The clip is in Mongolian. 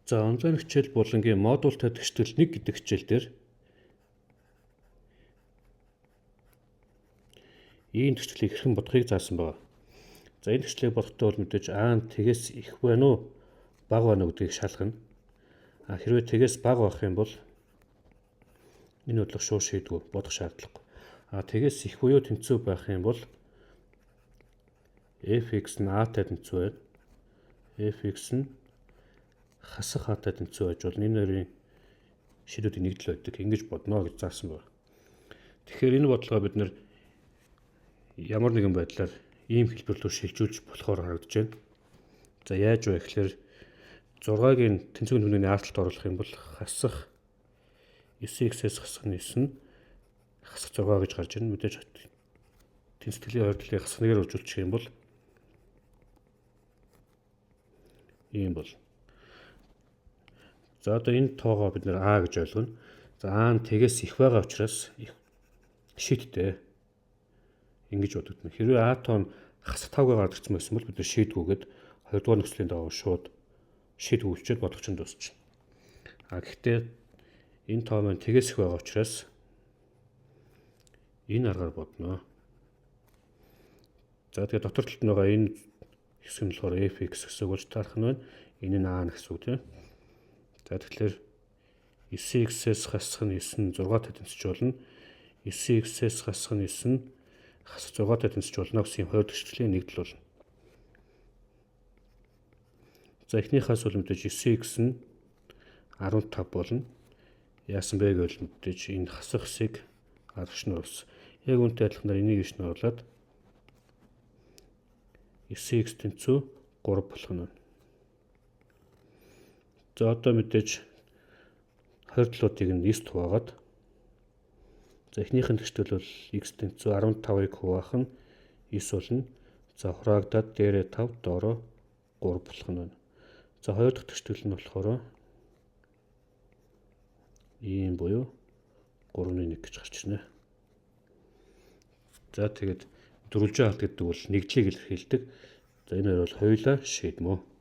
За онлайн хичээл булангийн модультай тэгштэл 1 гэдэг хичээл дээр ийм тэгшлийг хэрхэн бодохыг заасан байна. За энэ тэгшлийг бодохдоо бол мэдээж А нь тэгээс их байна уу, бага байна уу гэдгийг шалгана. Хэрвээ тэгээс бага байх юм бол энэ бодлого шууд шийдвэ бодох шаардлагагүй. Тэгээс их буюу тэнцүү байх юм бол fx нь a-тай тэнцүү байна. fx нь хасах а-тай тэнцүү байж бол энэ хоёрын шийдвэрийн нэгдэл байдаг. Ингэж бодно гэж заасан байна. Тэгэхээр энэ бодлогоо бид нэр ямар нэгэн байдлаар ийм хэлбэрлэлөөр шилжүүлж болохоор харагдаж байна. За яаж вэ гэхээр 6-гийн тэнцвэрийн түвшний артлалт оруулах юм бол хасах 9x-ээс хасах 9 нь хасах 6 гэж гарч ирнэ. Мэдээж тэнцвэрлэлийн ойролцоог хасах нэгээр үржүүлчих юм бол ийм бол. За одоо энэ тоогоо бид нэр А гэж ойлгоно. За А нь тэгээс их байгаа учраас шийдтэй. Ингэж бодогдно. Хэрвээ А тоо нь хасах 5-гаар гарч ирсэн байсан бол бид нэр шийдгүүгээд 2 дугаар нөхцөлийн дагуу шууд шийдвүүлчихэд бодлогоч нь дуусчихна. Гэхдээ энэ тоо маань тэгээс их байгаа учраас энэ аргаар бодно. За тэгээд дотор талд нь байгаа энэ хэсэг нь болохоор fx гэсэн үг болж таарах нь байна. Энэ нь a гэсэн үг тийм. За тэгэхээр 9x-ээс хасах нь 9 нь 6-тай тэнцэж болно. 9x-ээс хасах нь 9 нь хасах 6-тай тэнцэж болно гэсэн хоёр тэгшлийн нэгдэл болно. За эхнийхээс бол мэдээж 9x нь 15 болно. Яасан бэ гэвэл мэдээж энэ хасах хэсгийг аргач нь оруулсан. Яг үүнтэй адилханаар энийг иш нь оруулаад 9x тэнцүү 3 болох нь. За одоо мэдээж хордлуудыг нь 9 хуваагаад за эхнийх нь тэгштэл бол x тэнцүү 15-ыг хуваах нь 9 болно. За хураагдаад дээрээ 5 доороо 3 болох нь. За хоёр дахь тэгштэл нь болохоор ийм буюу 3-1 гэж гарч ирнэ. За тэгээд дөрвөлжин алт гэдэг бол нэгдлийг илэрхийлдэг. За энэ хоёр бол хоёулаа шийдмөө.